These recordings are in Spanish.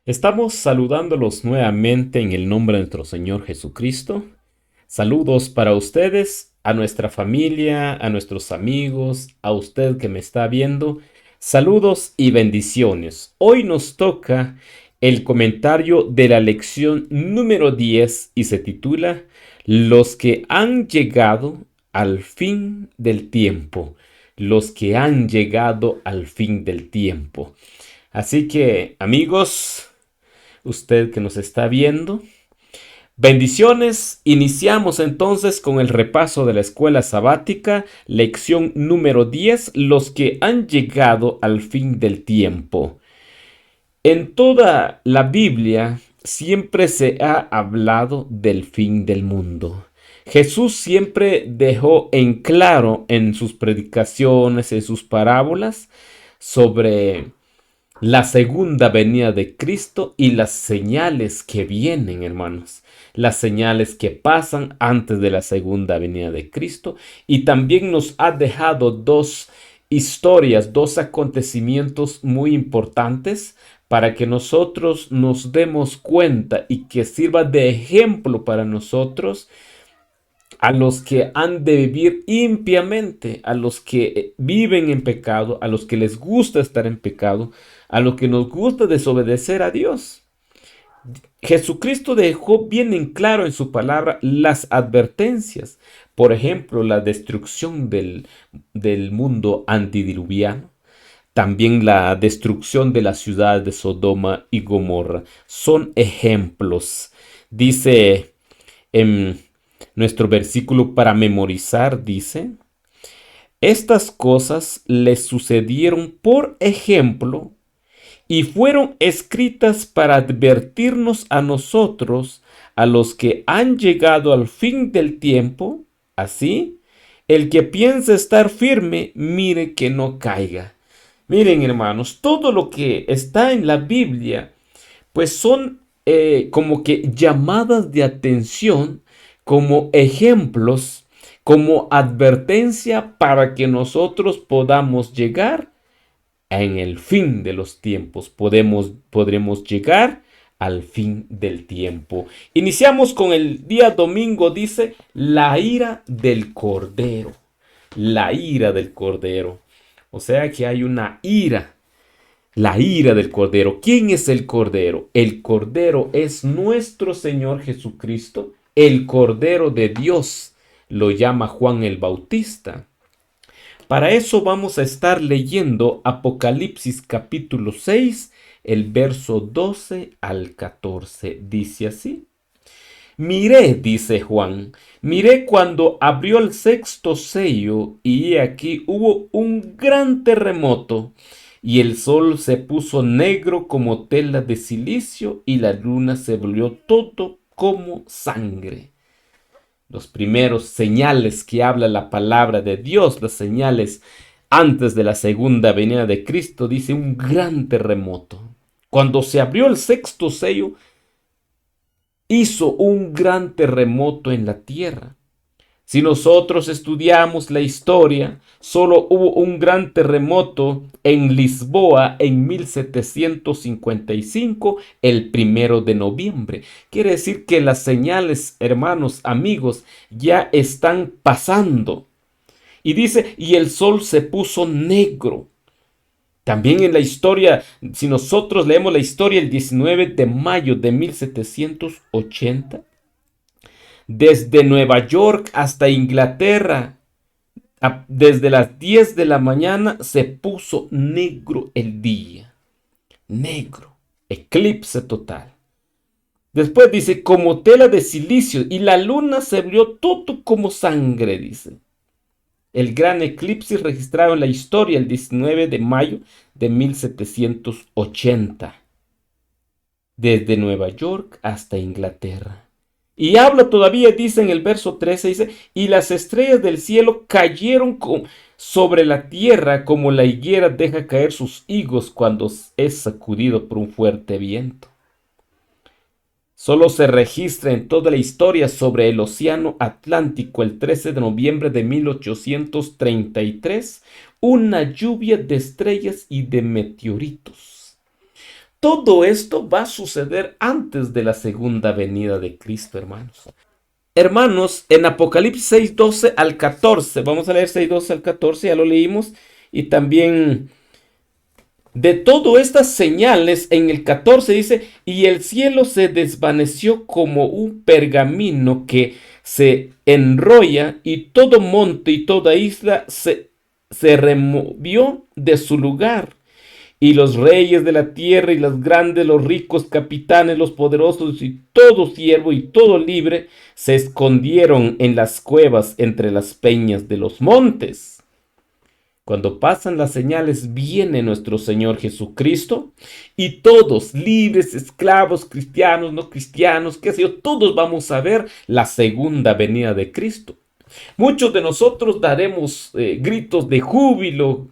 Estamos saludándolos nuevamente en el nombre de nuestro Señor Jesucristo. Saludos para ustedes, a nuestra familia, a nuestros amigos, a usted que me está viendo. Saludos y bendiciones. Hoy nos toca el comentario de la lección número 10 y se titula Los que han llegado al fin del tiempo. Los que han llegado al fin del tiempo. Así que, amigos, usted que nos está viendo, bendiciones. Iniciamos entonces con el repaso de la escuela sabática, lección número 10, los que han llegado al fin del tiempo. En toda la Biblia siempre se ha hablado del fin del mundo. Jesús siempre dejó en claro en sus predicaciones, en sus parábolas, sobre la segunda venida de Cristo y las señales que vienen, hermanos. Las señales que pasan antes de la segunda venida de Cristo. Y también nos ha dejado dos historias, dos acontecimientos muy importantes para que nosotros nos demos cuenta y que sirva de ejemplo para nosotros a los que han de vivir impiamente, a los que viven en pecado, a los que les gusta estar en pecado, a los que nos gusta desobedecer a Dios. Jesucristo dejó bien en claro en su palabra las advertencias. Por ejemplo, la destrucción del mundo antidiluviano. También la destrucción de la ciudad de Sodoma y Gomorra. Son ejemplos. Dice en nuestro versículo para memorizar, dice, estas cosas les sucedieron por ejemplo y fueron escritas para advertirnos a nosotros, a los que han llegado al fin del tiempo. Así, el que piensa estar firme, mire que no caiga. Miren, hermanos, todo lo que está en la Biblia, pues son como que llamadas de atención, como ejemplos, como advertencia para que nosotros podamos llegar en el fin de los tiempos. Podremos llegar al fin del tiempo. Iniciamos con el día domingo, dice, la ira del Cordero. La ira del Cordero. O sea que hay una ira. La ira del Cordero. ¿Quién es el Cordero? El Cordero es nuestro Señor Jesucristo, el Cordero de Dios. Lo llama Juan el Bautista. Para eso vamos a estar leyendo Apocalipsis capítulo 6, el verso 12 al 14. Dice así. Miré, dice Juan, miré cuando abrió el sexto sello y he aquí hubo un gran terremoto y el sol se puso negro como tela de silicio y la luna se volvió todo como sangre. Los primeros señales que habla la palabra de Dios, las señales antes de la segunda venida de Cristo, dice un gran terremoto. Cuando se abrió el sexto sello, hizo un gran terremoto en la tierra. Si nosotros estudiamos la historia, solo hubo un gran terremoto en Lisboa en 1755, el 1 de noviembre. Quiere decir que las señales, hermanos, amigos, ya están pasando. Y dice, y el sol se puso negro. También en la historia, si nosotros leemos la historia el 19 de mayo de 1780, desde Nueva York hasta Inglaterra, desde las 10 de la mañana se puso negro el día. Negro. Eclipse total. Después dice, como tela de silicio, y la luna se vio todo como sangre, dice. El gran eclipse registrado en la historia el 19 de mayo de 1780. Desde Nueva York hasta Inglaterra. Y habla todavía, dice en el verso 13, dice, y las estrellas del cielo cayeron sobre la tierra como la higuera deja caer sus higos cuando es sacudido por un fuerte viento. Solo se registra en toda la historia sobre el océano Atlántico el 13 de noviembre de 1833 una lluvia de estrellas y de meteoritos. Todo esto va a suceder antes de la segunda venida de Cristo, hermanos. Hermanos, en Apocalipsis 6:12 al 14, vamos a leer 6:12 al 14, ya lo leímos, y también de todas estas señales, en el 14 dice, y el cielo se desvaneció como un pergamino que se enrolla, y todo monte y toda isla se removió de su lugar. Y los reyes de la tierra y los grandes, los ricos, capitanes, los poderosos y todo siervo y todo libre se escondieron en las cuevas entre las peñas de los montes. Cuando pasan las señales, viene nuestro Señor Jesucristo y todos, libres, esclavos, cristianos, no cristianos, qué sé yo, todos vamos a ver la segunda venida de Cristo. Muchos de nosotros daremos gritos de júbilo,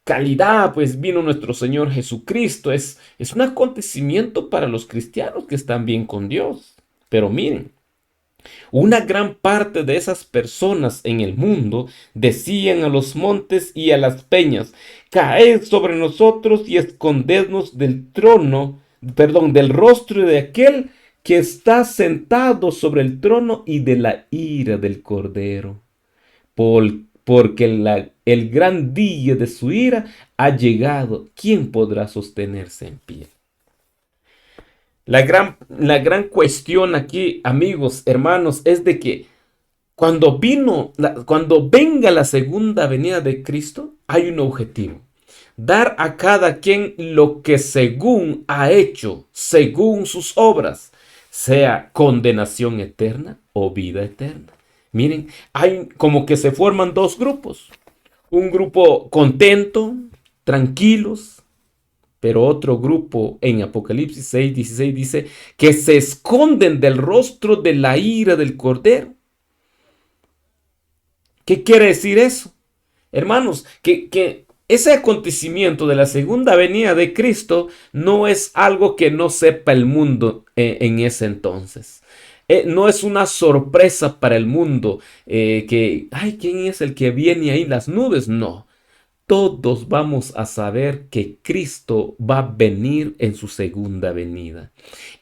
calidad, pues vino nuestro Señor Jesucristo. Es un acontecimiento para los cristianos que están bien con Dios. Pero miren, una gran parte de esas personas en el mundo decían a los montes y a las peñas, caed sobre nosotros y escondednos del trono, perdón, del rostro de aquel que está sentado sobre el trono y de la ira del Cordero. Porque el gran día de su ira ha llegado. ¿Quién podrá sostenerse en pie? La gran cuestión aquí, amigos, hermanos, es de que cuando venga la segunda venida de Cristo, hay un objetivo. Dar a cada quien lo que según ha hecho, según sus obras, sea condenación eterna o vida eterna. Miren, hay como que se forman dos grupos. Un grupo contento, tranquilos, pero otro grupo en Apocalipsis 6:16 dice que se esconden del rostro de la ira del Cordero. ¿Qué quiere decir eso? Hermanos, que ese acontecimiento de la segunda venida de Cristo no es algo que no sepa el mundo en ese entonces. No es una sorpresa para el mundo ay, ¿quién es el que viene ahí en las nubes? No. Todos vamos a saber que Cristo va a venir en su segunda venida.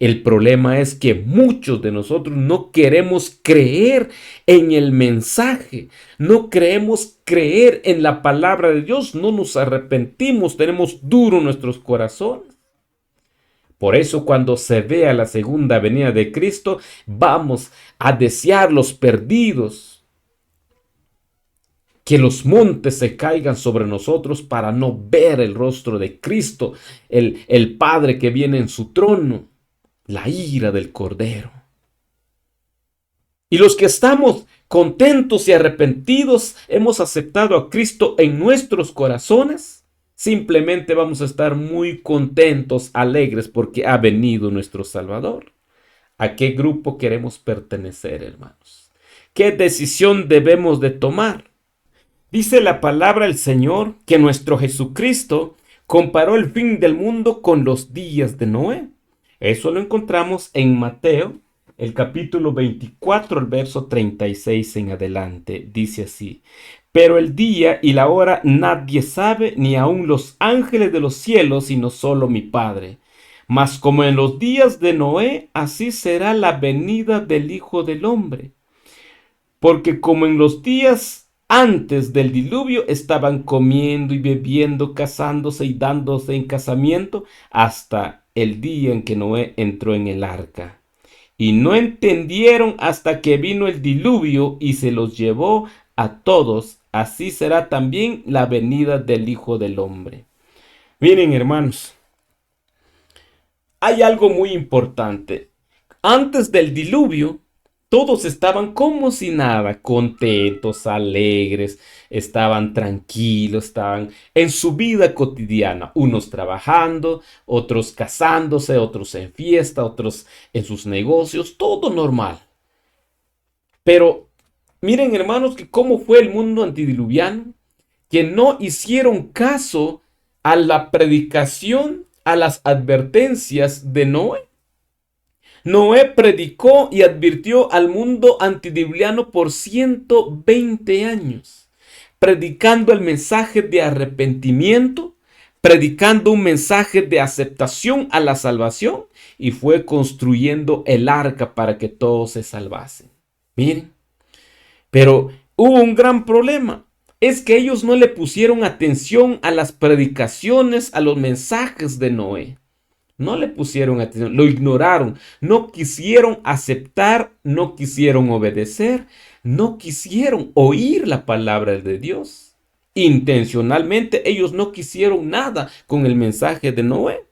El problema es que muchos de nosotros no queremos creer en el mensaje, no queremos creer en la palabra de Dios, no nos arrepentimos, tenemos duro nuestros corazones. Por eso cuando se vea la segunda venida de Cristo, vamos a desear los perdidos, que los montes se caigan sobre nosotros para no ver el rostro de Cristo, el Padre que viene en su trono, la ira del Cordero. Y los que estamos contentos y arrepentidos, hemos aceptado a Cristo en nuestros corazones, simplemente vamos a estar muy contentos, alegres, porque ha venido nuestro Salvador. ¿A qué grupo queremos pertenecer, hermanos? ¿Qué decisión debemos de tomar? Dice la palabra del Señor que nuestro Jesucristo comparó el fin del mundo con los días de Noé. Eso lo encontramos en Mateo, el capítulo 24, el verso 36 en adelante. Dice así: pero el día y la hora nadie sabe, ni aun los ángeles de los cielos, sino solo mi Padre. Mas como en los días de Noé, así será la venida del Hijo del Hombre. Porque como en los días antes del diluvio estaban comiendo y bebiendo, casándose y dándose en casamiento, hasta el día en que Noé entró en el arca. Y no entendieron hasta que vino el diluvio y se los llevó a todos. Así será también la venida del Hijo del Hombre. Miren, hermanos, hay algo muy importante. Antes del diluvio, todos estaban como si nada, contentos, alegres, estaban tranquilos, estaban en su vida cotidiana, unos trabajando, otros casándose, otros en fiesta, otros en sus negocios, todo normal. Pero miren, hermanos, que cómo fue el mundo antediluviano, que no hicieron caso a la predicación, a las advertencias de Noé. Noé predicó y advirtió al mundo antediluviano por 120 años, predicando el mensaje de arrepentimiento, predicando un mensaje de aceptación a la salvación y fue construyendo el arca para que todos se salvasen. Miren, pero hubo un gran problema. Es que ellos no le pusieron atención a las predicaciones, a los mensajes de Noé. No le pusieron atención, lo ignoraron, no quisieron aceptar, no quisieron obedecer, no quisieron oír la palabra de Dios. Intencionalmente ellos no quisieron nada con el mensaje de Noé.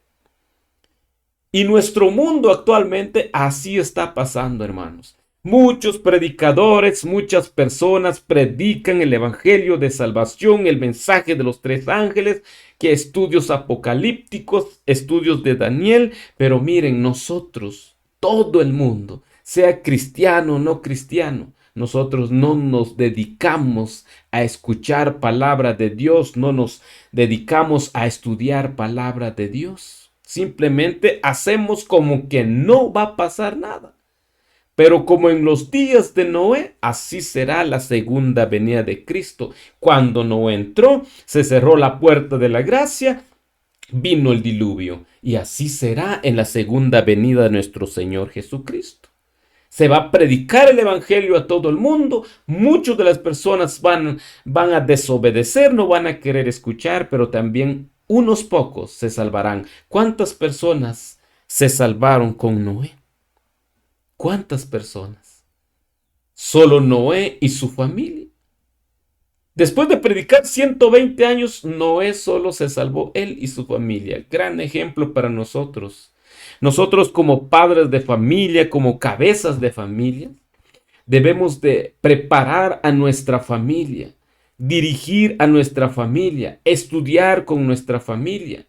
Y nuestro mundo actualmente así está pasando, hermanos. Muchos predicadores, muchas personas predican el evangelio de salvación, el mensaje de los tres ángeles, que estudios apocalípticos, estudios de Daniel, pero miren, nosotros, todo el mundo, sea cristiano o no cristiano, nosotros no nos dedicamos a escuchar palabra de Dios, no nos dedicamos a estudiar palabra de Dios. Simplemente hacemos como que no va a pasar nada. Pero como en los días de Noé, así será la segunda venida de Cristo. Cuando Noé entró, se cerró la puerta de la gracia, vino el diluvio. Y así será en la segunda venida de nuestro Señor Jesucristo. Se va a predicar el evangelio a todo el mundo. Muchas de las personas van a desobedecer, no van a querer escuchar, pero también unos pocos se salvarán. ¿Cuántas personas se salvaron con Noé? ¿Cuántas personas? Solo Noé y su familia. Después de predicar 120 años, Noé solo se salvó él y su familia. Gran ejemplo para nosotros. Nosotros como padres de familia, como cabezas de familia, debemos de preparar a nuestra familia, dirigir a nuestra familia, estudiar con nuestra familia.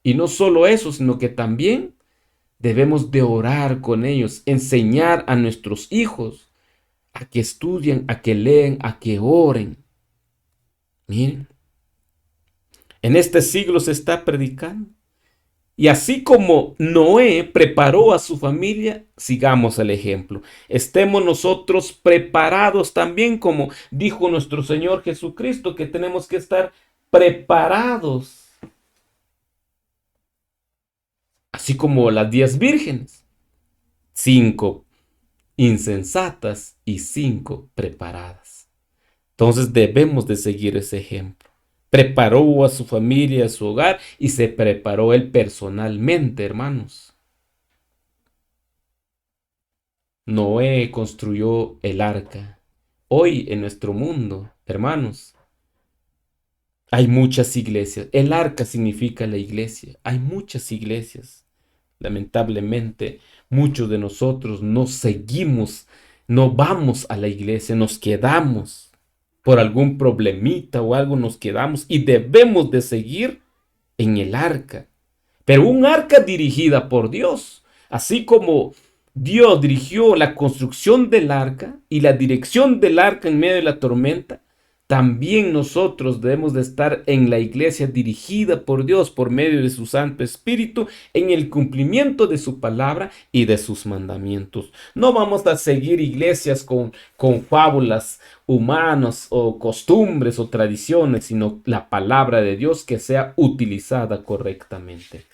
Y no solo eso, sino que también debemos de orar con ellos, enseñar a nuestros hijos a que estudien, a que leen, a que oren. Miren, en este siglo se está predicando. Y así como Noé preparó a su familia, sigamos el ejemplo. Estemos nosotros preparados también, como dijo nuestro Señor Jesucristo, que tenemos que estar preparados. Así como las 10 vírgenes. 5 insensatas y 5 preparadas. Entonces debemos de seguir ese ejemplo. Preparó a su familia, a su hogar y se preparó él personalmente, hermanos. Noé construyó el arca. Hoy en nuestro mundo, hermanos, hay muchas iglesias. El arca significa la iglesia. Hay muchas iglesias. Lamentablemente, muchos de nosotros no seguimos, no vamos a la iglesia, nos quedamos por algún problemita o algo, nos quedamos y debemos de seguir en el arca. Pero un arca dirigida por Dios, así como Dios dirigió la construcción del arca y la dirección del arca en medio de la tormenta, también nosotros debemos de estar en la iglesia dirigida por Dios por medio de su Santo Espíritu en el cumplimiento de su palabra y de sus mandamientos. No vamos a seguir iglesias con fábulas humanas o costumbres o tradiciones, sino la palabra de Dios que sea utilizada correctamente.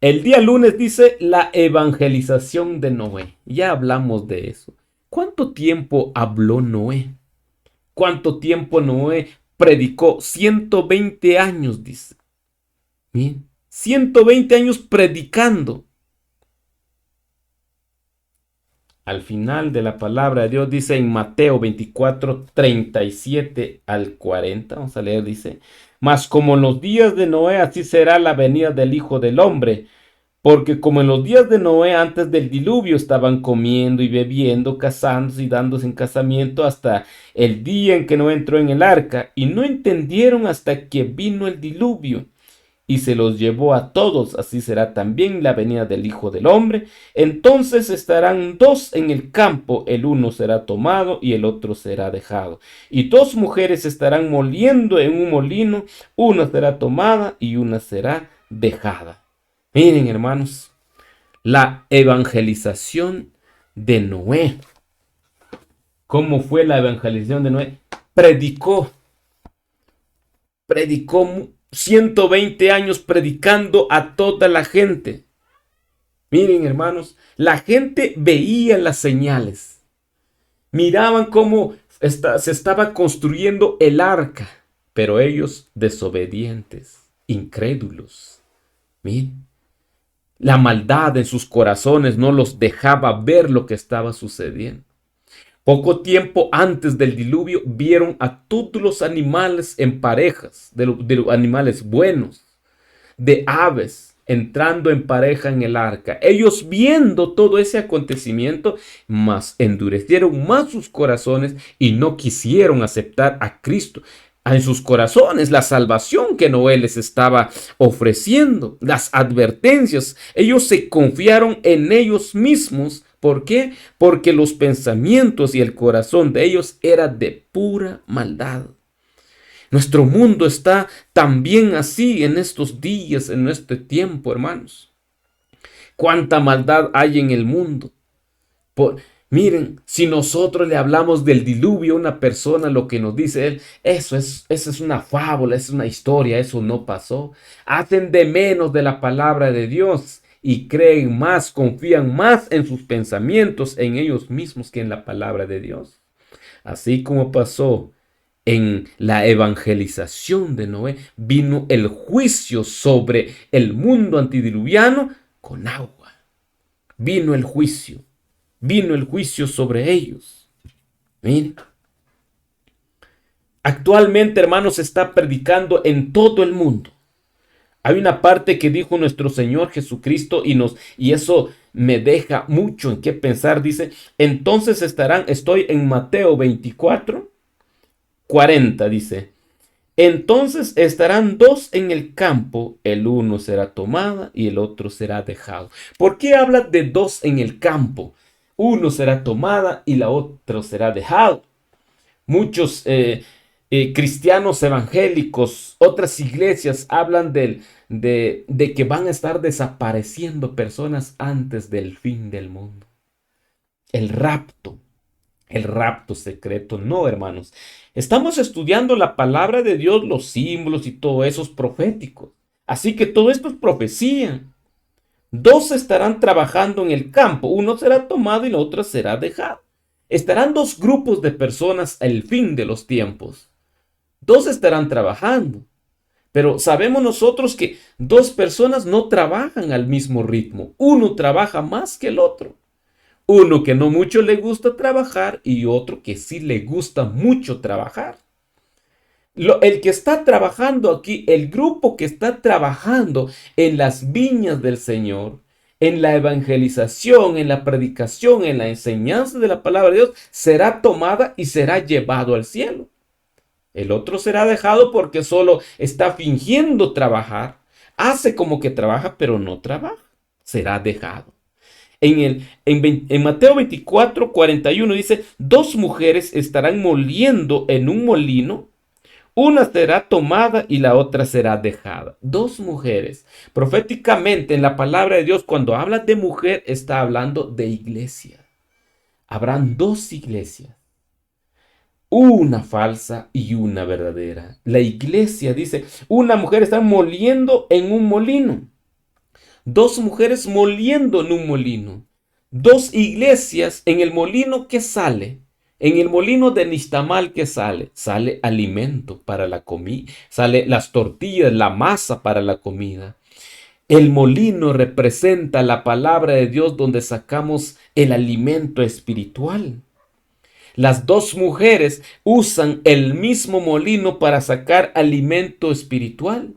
El día lunes dice la evangelización de Noé. Ya hablamos de eso. ¿Cuánto tiempo habló Noé? ¿Cuánto tiempo Noé predicó? 120 años, dice. Bien, 120 años predicando. Al final de la palabra de Dios dice en Mateo 24, 37 al 40. Vamos a leer, dice. Mas como en los días de Noé, así será la venida del Hijo del Hombre. Porque como en los días de Noé antes del diluvio estaban comiendo y bebiendo, casándose y dándose en casamiento hasta el día en que Noé entró en el arca, y no entendieron hasta que vino el diluvio y se los llevó a todos, así será también la venida del Hijo del Hombre. Entonces estarán dos en el campo, el uno será tomado y el otro será dejado. Y dos mujeres estarán moliendo en un molino, una será tomada y una será dejada. Miren, hermanos, la evangelización de Noé. ¿Cómo fue la evangelización de Noé? Predicó 120 años predicando a toda la gente. Miren, hermanos, la gente veía las señales. Miraban cómo se estaba construyendo el arca, pero ellos desobedientes, incrédulos. Miren, la maldad en sus corazones no los dejaba ver lo que estaba sucediendo. Poco tiempo antes del diluvio vieron a todos los animales en parejas, de los animales buenos, de aves, entrando en pareja en el arca. Ellos viendo todo ese acontecimiento, mas endurecieron más sus corazones y no quisieron aceptar a Cristo en sus corazones la salvación que Noé les estaba ofreciendo, las advertencias. Ellos se confiaron en ellos mismos. ¿Por qué? Porque los pensamientos y el corazón de ellos era de pura maldad. Nuestro mundo está también así en estos días, en este tiempo, hermanos. Cuánta maldad hay en el mundo. Miren, si nosotros le hablamos del diluvio a una persona, lo que nos dice él, eso es una fábula, es una historia, eso no pasó. Hacen de menos de la palabra de Dios y creen más, confían más en sus pensamientos, en ellos mismos que en la palabra de Dios. Así como pasó en la evangelización de Noé, vino el juicio sobre el mundo antidiluviano con agua. Vino el juicio sobre ellos. Miren. Actualmente, hermanos, se está predicando en todo el mundo. Hay una parte que dijo nuestro Señor Jesucristo y eso me deja mucho en qué pensar. Dice, entonces estoy en Mateo 24:40, dice, entonces estarán dos en el campo, el uno será tomado y el otro será dejado. ¿Por qué habla de dos en el campo? Uno será tomada y la otra será dejado. Muchos cristianos evangélicos, otras iglesias hablan de que van a estar desapareciendo personas antes del fin del mundo. El rapto secreto. No, hermanos. Estamos estudiando la palabra de Dios, los símbolos y todo eso es profético. Así que todo esto es profecía. Dos estarán trabajando en el campo, uno será tomado y la otra será dejado. Estarán dos grupos de personas al fin de los tiempos. Dos estarán trabajando. Pero sabemos nosotros que dos personas no trabajan al mismo ritmo. Uno trabaja más que el otro. Uno que no mucho le gusta trabajar y otro que sí le gusta mucho trabajar. El que está trabajando aquí, el grupo que está trabajando en las viñas del Señor, en la evangelización, en la predicación, en la enseñanza de la palabra de Dios, será tomada y será llevado al cielo. El otro será dejado porque solo está fingiendo trabajar, hace como que trabaja, pero no trabaja, será dejado. En Mateo 24:41 dice, dos mujeres estarán moliendo en un molino, una será tomada y la otra será dejada. Dos mujeres. Proféticamente en la palabra de Dios, cuando habla de mujer, está hablando de iglesia. Habrán dos iglesias. Una falsa y una verdadera. La iglesia dice, una mujer está moliendo en un molino. Dos mujeres moliendo en un molino. Dos iglesias en el molino que sale. En el molino de Nixtamal que sale alimento para la comida, sale las tortillas, la masa para la comida. El molino representa la palabra de Dios donde sacamos el alimento espiritual. Las dos mujeres usan el mismo molino para sacar alimento espiritual.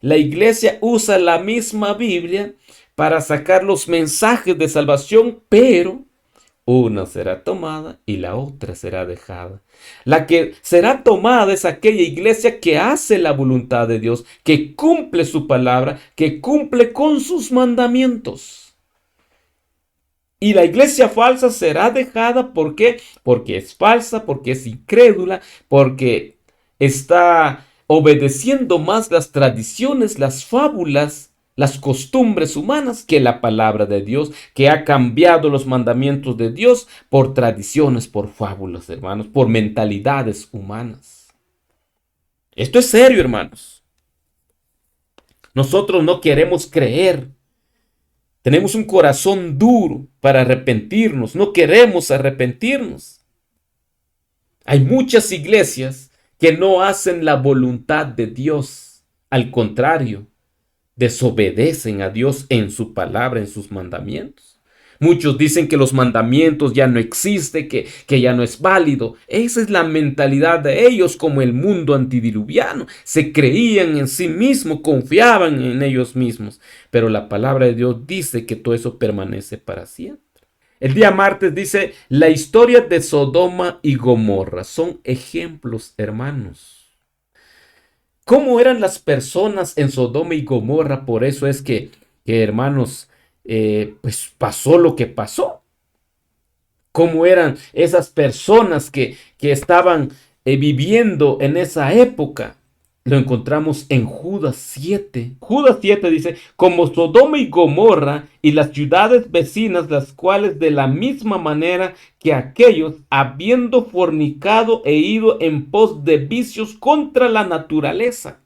La iglesia usa la misma Biblia para sacar los mensajes de salvación, pero una será tomada y la otra será dejada. La que será tomada es aquella iglesia que hace la voluntad de Dios, que cumple su palabra, que cumple con sus mandamientos. Y la iglesia falsa será dejada, ¿por qué? Porque es falsa, porque es incrédula, porque está obedeciendo más las tradiciones, las fábulas, las costumbres humanas que la palabra de Dios, que ha cambiado los mandamientos de Dios por tradiciones, por fábulas, hermanos, por mentalidades humanas. Esto es serio, hermanos. Nosotros no queremos creer. Tenemos un corazón duro para arrepentirnos. No queremos arrepentirnos. Hay muchas iglesias que no hacen la voluntad de Dios. Al contrario, desobedecen a Dios en su palabra, en sus mandamientos. Muchos dicen que los mandamientos ya no existen, que ya no es válido. Esa es la mentalidad de ellos, como el mundo antidiluviano. Se creían en sí mismos, confiaban en ellos mismos. Pero la palabra de Dios dice que todo eso permanece para siempre. El día martes dice, la historia de Sodoma y Gomorra son ejemplos, hermanos. ¿Cómo eran las personas en Sodoma y Gomorra? Por eso es que hermanos, pues pasó lo que pasó. ¿Cómo eran esas personas que estaban viviendo en esa época? Lo encontramos en Judas 7. Judas 7 dice, como Sodoma y Gomorra y las ciudades vecinas, las cuales de la misma manera que aquellos, habiendo fornicado e ido en pos de vicios contra la naturaleza,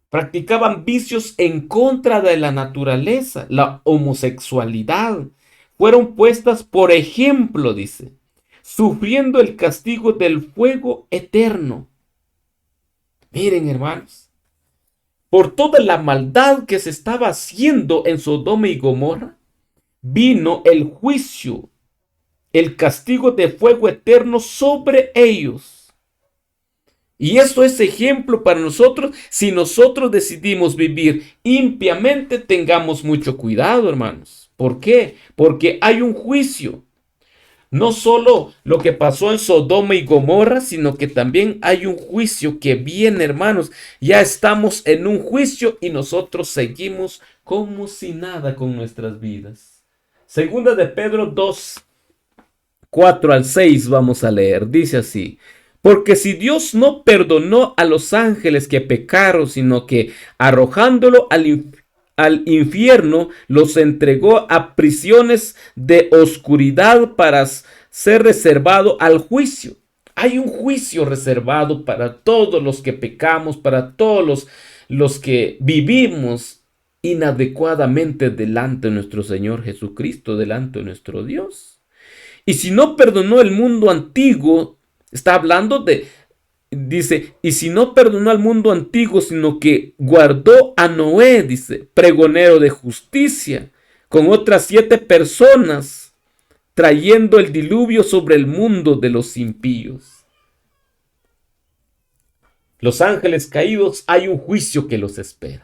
practicaban vicios en contra de la naturaleza, la homosexualidad, fueron puestas por ejemplo, dice, sufriendo el castigo del fuego eterno. Miren, hermanos, por toda la maldad que se estaba haciendo en Sodoma y Gomorra, vino el juicio, el castigo de fuego eterno sobre ellos. Y esto es ejemplo para nosotros. Si nosotros decidimos vivir impiamente, tengamos mucho cuidado, hermanos. ¿Por qué? Porque hay un juicio. No solo lo que pasó en Sodoma y Gomorra, sino que también hay un juicio que viene, hermanos. Ya estamos en un juicio y nosotros seguimos como si nada con nuestras vidas. Segunda de Pedro 2, 4 al 6 vamos a leer. Dice así. Porque si Dios no perdonó a los ángeles que pecaron, sino que arrojándolo al infierno, los entregó a prisiones de oscuridad para ser reservado al juicio. Hay un juicio reservado para todos los que pecamos, para todos los que vivimos inadecuadamente delante de nuestro Señor Jesucristo, delante de nuestro Dios. Y si no perdonó el mundo antiguo, está hablando de, dice, y si no perdonó al mundo antiguo, sino que guardó a Noé, dice, pregonero de justicia, con otras 7 personas, trayendo el diluvio sobre el mundo de los impíos. Los ángeles caídos, hay un juicio que los espera.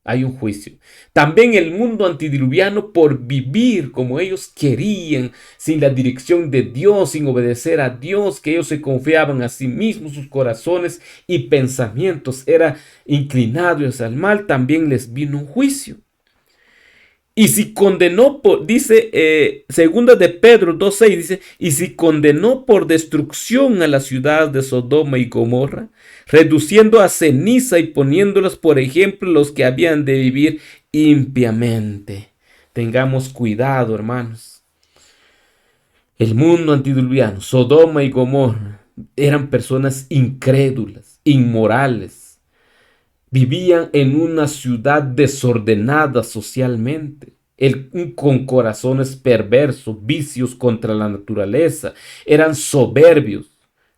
Hay un juicio. También el mundo antidiluviano, por vivir como ellos querían, sin la dirección de Dios, sin obedecer a Dios, que ellos se confiaban a sí mismos, sus corazones y pensamientos eran inclinados al mal, también les vino un juicio. Y si condenó por, dice, segunda de Pedro 2:6, dice, y si condenó por destrucción a la ciudad de Sodoma y Gomorra, reduciendo a ceniza y poniéndolos por ejemplo los que habían de vivir impiamente. Tengamos cuidado, hermanos. El mundo antediluviano, Sodoma y Gomorra, eran personas incrédulas, inmorales. Vivían en una ciudad desordenada socialmente, con corazones perversos, vicios contra la naturaleza, eran soberbios,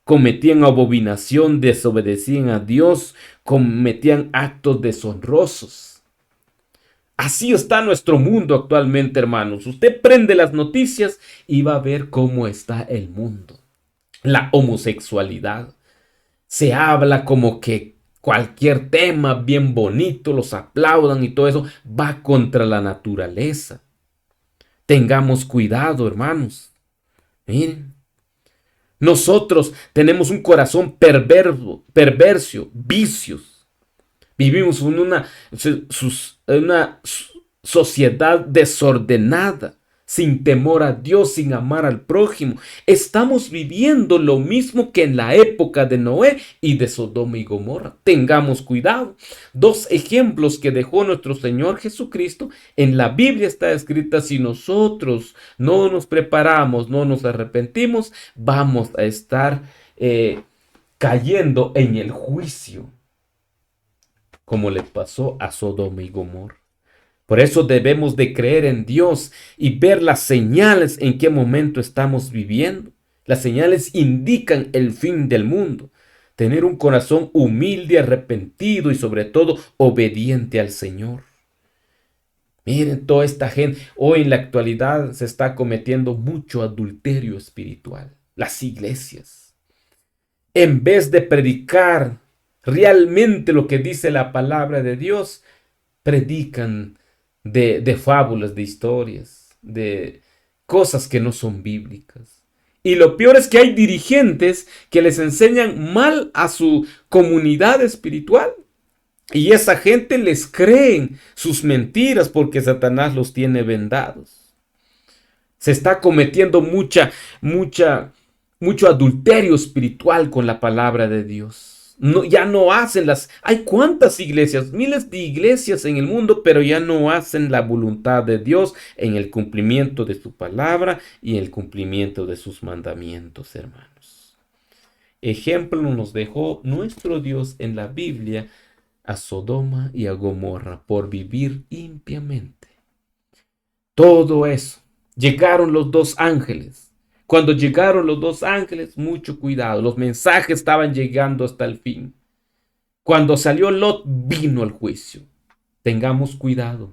cometían abominación, desobedecían a Dios, cometían actos deshonrosos. Así está nuestro mundo actualmente, hermanos. Usted prende las noticias y va a ver cómo está el mundo. La homosexualidad. Se habla como que cualquier tema bien bonito, los aplaudan y todo eso, va contra la naturaleza. Tengamos cuidado, hermanos. Miren, nosotros tenemos un corazón perverso, vicios. Vivimos en una sociedad desordenada, sin temor a Dios, sin amar al prójimo. Estamos viviendo lo mismo que en la época de Noé y de Sodoma y Gomorra. Tengamos cuidado. 2 ejemplos que dejó nuestro Señor Jesucristo. En la Biblia está escrita, si nosotros no nos preparamos, no nos arrepentimos, vamos a estar cayendo en el juicio. como le pasó a Sodoma y Gomorra. Por eso debemos de creer en Dios y ver las señales en qué momento estamos viviendo. Las señales indican el fin del mundo. Tener un corazón humilde, arrepentido y sobre todo obediente al Señor. Miren toda esta gente. Hoy en la actualidad se está cometiendo mucho adulterio espiritual. Las iglesias, en vez de predicar realmente lo que dice la palabra de Dios, predican de fábulas, de historias, de cosas que no son bíblicas. Y lo peor es que hay dirigentes que les enseñan mal a su comunidad espiritual. Y esa gente les creen sus mentiras porque Satanás los tiene vendados. Se está cometiendo mucho adulterio espiritual con la palabra de Dios. No, ya no hacen Hay cuántas iglesias, miles de iglesias en el mundo, pero ya no hacen la voluntad de Dios en el cumplimiento de su palabra y en el cumplimiento de sus mandamientos, hermanos. Ejemplo nos dejó nuestro Dios en la Biblia a Sodoma y a Gomorra por vivir impiamente. Todo eso. Llegaron los dos ángeles. Cuando llegaron los dos ángeles, mucho cuidado. Los mensajes estaban llegando hasta el fin. Cuando salió Lot, vino el juicio. Tengamos cuidado.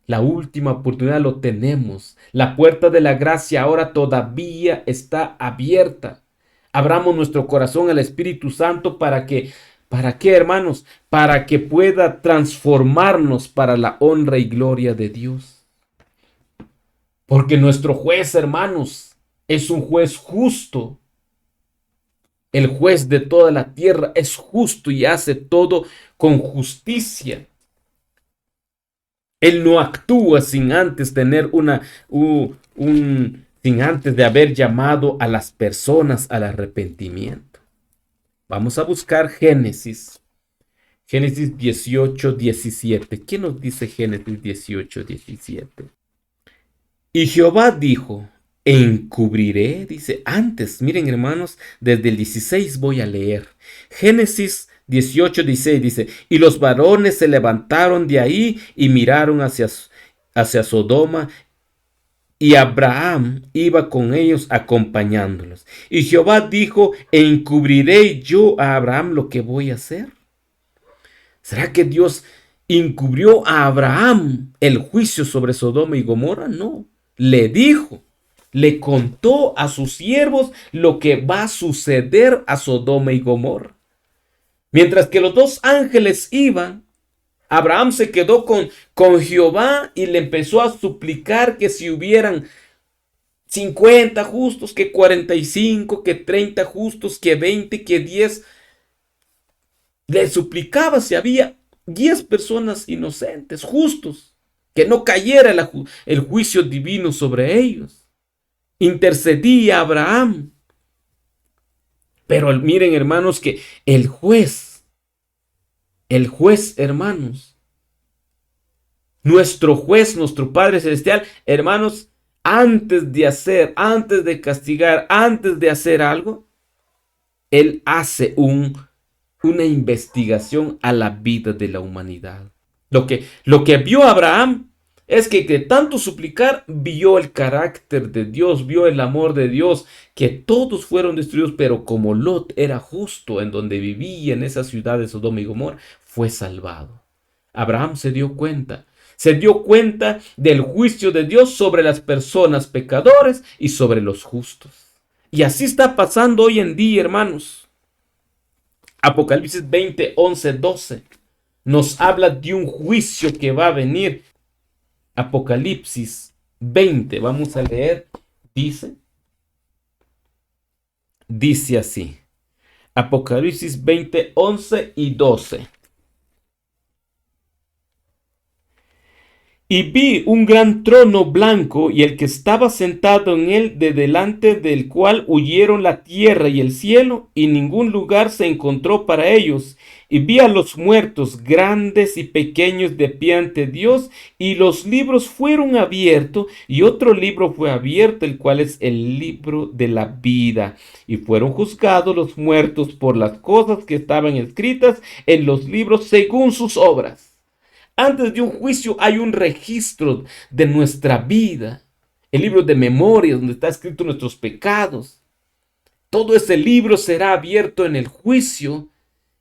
La última oportunidad lo tenemos. La puerta de la gracia ahora todavía está abierta. Abramos nuestro corazón al Espíritu Santo ¿para qué, hermanos? Para que pueda transformarnos para la honra y gloria de Dios. Porque nuestro juez, hermanos, es un juez justo. El juez de toda la tierra es justo y hace todo con justicia. Él no actúa sin antes tener sin antes de haber llamado a las personas al arrepentimiento. Vamos a buscar Génesis 18, 17. ¿Qué nos dice Génesis 18, 17? Y Jehová dijo, encubriré, dice, antes, miren hermanos, desde el 16 voy a leer. Génesis 18, 16 dice, y los varones se levantaron de ahí y miraron hacia Sodoma, y Abraham iba con ellos acompañándolos. Y Jehová dijo, encubriré yo a Abraham lo que voy a hacer. ¿Será que Dios encubrió a Abraham el juicio sobre Sodoma y Gomorra? No. Le dijo, le contó a sus siervos lo que va a suceder a Sodoma y Gomorra. Mientras que los dos ángeles iban, Abraham se quedó con Jehová y le empezó a suplicar que si hubieran 50 justos, que 45, que 30 justos, que 20, que 10. Le suplicaba si había 10 personas inocentes, justos, que no cayera el juicio divino sobre ellos. Intercedía a Abraham. Pero miren, hermanos, que el juez, hermanos, nuestro juez, nuestro Padre Celestial, hermanos, antes de castigar, antes de hacer algo, Él hace una investigación a la vida de la humanidad. Lo que vio Abraham es que de tanto suplicar vio el carácter de Dios, vio el amor de Dios, que todos fueron destruidos, pero como Lot era justo en donde vivía en esa ciudad de Sodoma y Gomorra, fue salvado. Abraham se dio cuenta del juicio de Dios sobre las personas pecadores y sobre los justos. Y así está pasando hoy en día, hermanos. Apocalipsis 20, 11, 12 nos habla de un juicio que va a venir. Apocalipsis 20, vamos a leer, dice así. Apocalipsis 20, 11 y 12. Y vi un gran trono blanco y el que estaba sentado en él, de delante del cual huyeron la tierra y el cielo, y ningún lugar se encontró para ellos. Y vi a los muertos, grandes y pequeños, de pie ante Dios, y los libros fueron abiertos, y otro libro fue abierto, el cual es el libro de la vida. Y fueron juzgados los muertos por las cosas que estaban escritas en los libros según sus obras. Antes de un juicio hay un registro de nuestra vida, el libro de memorias donde está escrito nuestros pecados. Todo ese libro será abierto en el juicio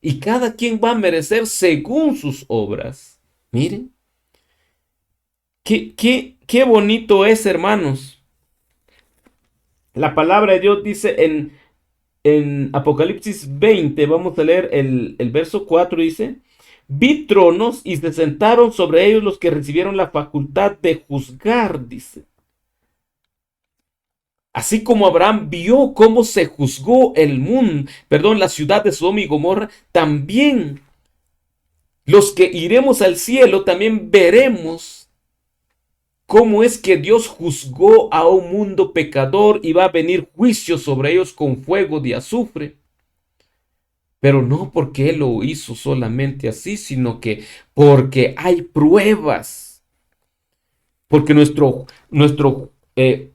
y cada quien va a merecer según sus obras. Miren, qué bonito es, hermanos. La palabra de Dios dice en Apocalipsis 20, vamos a leer el verso 4, dice: vi tronos y se sentaron sobre ellos los que recibieron la facultad de juzgar, dice. Así como Abraham vio cómo se juzgó el mundo, la ciudad de Sodoma y Gomorra, también los que iremos al cielo también veremos cómo es que Dios juzgó a un mundo pecador y va a venir juicio sobre ellos con fuego de azufre. Pero no porque Él lo hizo solamente así, sino que porque hay pruebas. Porque nuestro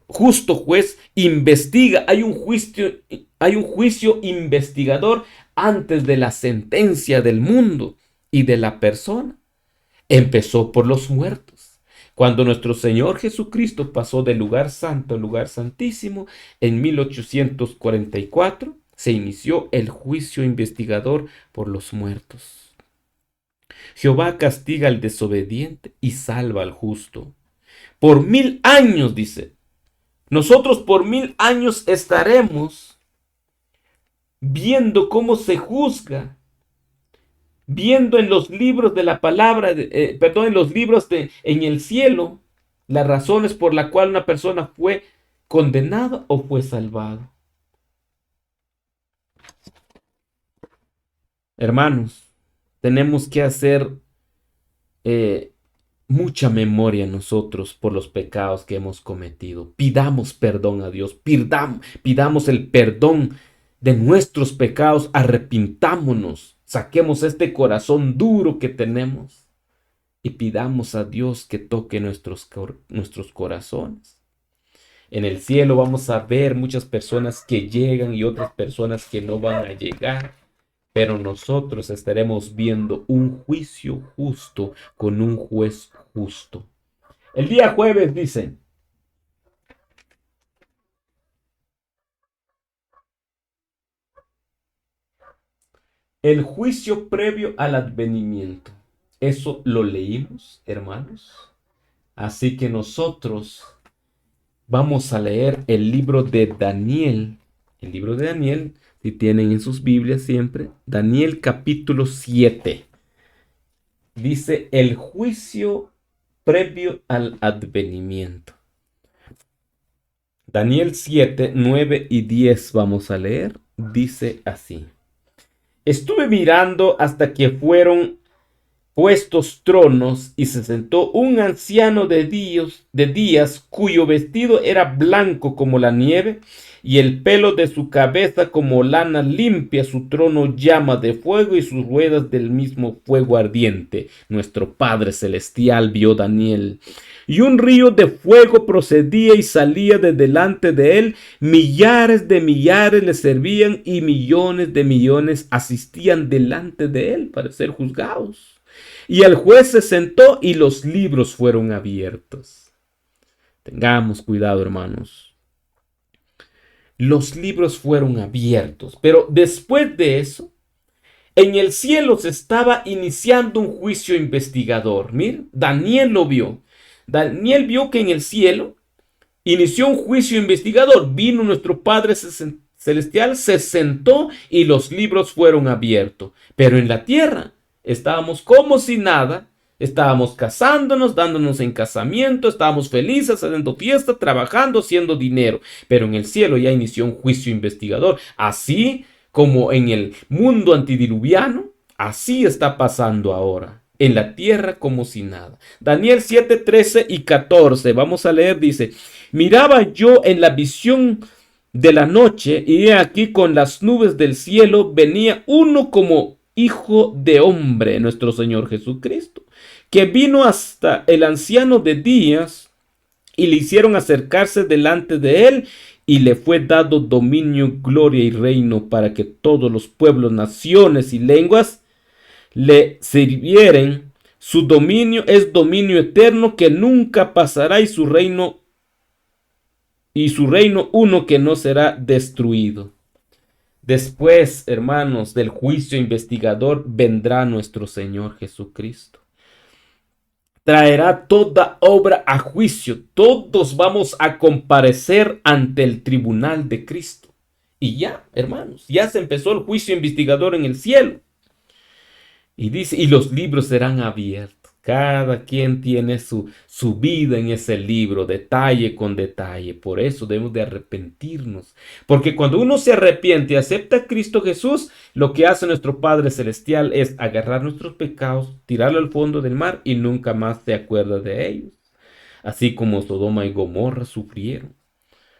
justo juez investiga, hay un juicio investigador antes de la sentencia del mundo y de la persona. Empezó por los muertos. Cuando nuestro Señor Jesucristo pasó del lugar santo al lugar santísimo en 1844, se inició el juicio investigador por los muertos. Jehová castiga al desobediente y salva al justo. Por 1000 años, dice. Nosotros por 1000 años estaremos viendo cómo se juzga, viendo en los libros de la palabra, en los libros en el cielo, las razones por las cuales una persona fue condenada o fue salvada. Hermanos, tenemos que hacer mucha memoria nosotros por los pecados que hemos cometido. Pidamos perdón a Dios, pidamos el perdón de nuestros pecados, arrepintámonos, saquemos este corazón duro que tenemos y pidamos a Dios que toque nuestros corazones. En el cielo vamos a ver muchas personas que llegan y otras personas que no van a llegar. Pero nosotros estaremos viendo un juicio justo con un juez justo. El día jueves dice: el juicio previo al advenimiento. Eso lo leímos, hermanos. Así que nosotros vamos a leer el libro de Daniel. El libro de Daniel, si tienen en sus Biblias siempre, Daniel capítulo 7. Dice el juicio previo al advenimiento. Daniel 7, 9 y 10 vamos a leer. Dice así: estuve mirando hasta que fueron puestos tronos y se sentó un anciano de días cuyo vestido era blanco como la nieve y el pelo de su cabeza como lana limpia. Su trono llama de fuego y sus ruedas del mismo fuego ardiente. Nuestro Padre Celestial vio Daniel. Y un río de fuego procedía y salía de delante de él. Millares de millares le servían y millones de millones asistían delante de él para ser juzgados. Y el juez se sentó y los libros fueron abiertos. Tengamos cuidado, hermanos. Los libros fueron abiertos, pero después de eso, en el cielo se estaba iniciando un juicio investigador. Miren, Daniel lo vio. Daniel vio que en el cielo inició un juicio investigador. Vino nuestro Padre Celestial, se sentó y los libros fueron abiertos. Pero en la tierra estábamos como si nada, estábamos casándonos, dándonos en casamiento, estábamos felices, haciendo fiesta, trabajando, haciendo dinero. Pero en el cielo ya inició un juicio investigador. Así como en el mundo antidiluviano, así está pasando ahora. En la tierra como si nada. Daniel 7, 13 y 14. Vamos a leer, dice: miraba yo en la visión de la noche, y he aquí con las nubes del cielo venía uno como Hijo de hombre, nuestro Señor Jesucristo, que vino hasta el anciano de días y le hicieron acercarse delante de él y le fue dado dominio, gloria y reino para que todos los pueblos, naciones y lenguas le sirvieren. Su dominio es dominio eterno que nunca pasará y su reino uno que no será destruido. Después, hermanos, del juicio investigador vendrá nuestro Señor Jesucristo. Traerá toda obra a juicio. Todos vamos a comparecer ante el tribunal de Cristo. Y ya, hermanos, ya se empezó el juicio investigador en el cielo. Y dice, y los libros serán abiertos. Cada quien tiene su vida en ese libro, detalle con detalle. Por eso debemos de arrepentirnos. Porque cuando uno se arrepiente y acepta a Cristo Jesús, lo que hace nuestro Padre Celestial es agarrar nuestros pecados, tirarlo al fondo del mar y nunca más se acuerda de ellos. Así como Sodoma y Gomorra sufrieron.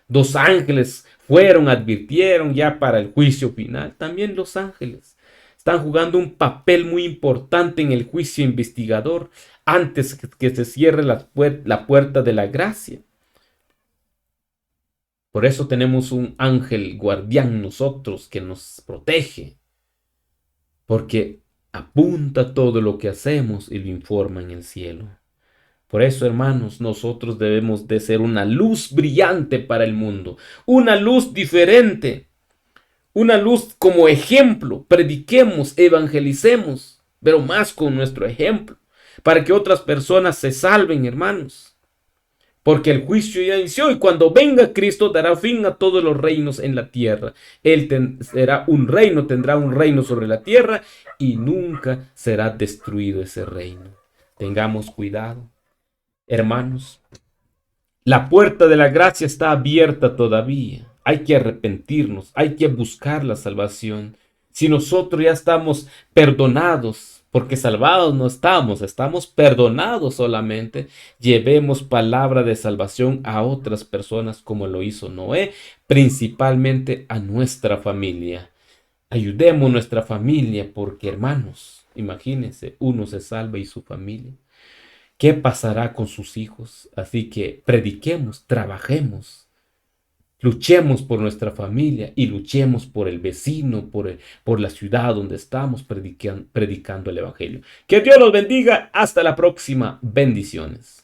Dos ángeles fueron, advirtieron ya para el juicio final. También los ángeles están jugando un papel muy importante en el juicio investigador antes que se cierre la puerta de la gracia. Por eso tenemos un ángel guardián nosotros que nos protege, porque apunta todo lo que hacemos y lo informa en el cielo. Por eso, hermanos, nosotros debemos de ser una luz brillante para el mundo, una luz diferente, una luz como ejemplo. Prediquemos, evangelicemos, pero más con nuestro ejemplo, para que otras personas se salven, hermanos. Porque el juicio ya inició y cuando venga Cristo dará fin a todos los reinos en la tierra. Él será un reino, tendrá un reino sobre la tierra y nunca será destruido ese reino. Tengamos cuidado, hermanos. La puerta de la gracia está abierta todavía. Hay que arrepentirnos, hay que buscar la salvación. Si nosotros ya estamos perdonados, porque salvados no estamos, estamos perdonados solamente, llevemos palabra de salvación a otras personas como lo hizo Noé, principalmente a nuestra familia. Ayudemos a nuestra familia porque, hermanos, imagínense, uno se salva y su familia. ¿Qué pasará con sus hijos? Así que prediquemos, trabajemos, luchemos por nuestra familia y luchemos por el vecino, por la ciudad donde estamos predicando el Evangelio. Que Dios los bendiga. Hasta la próxima. Bendiciones.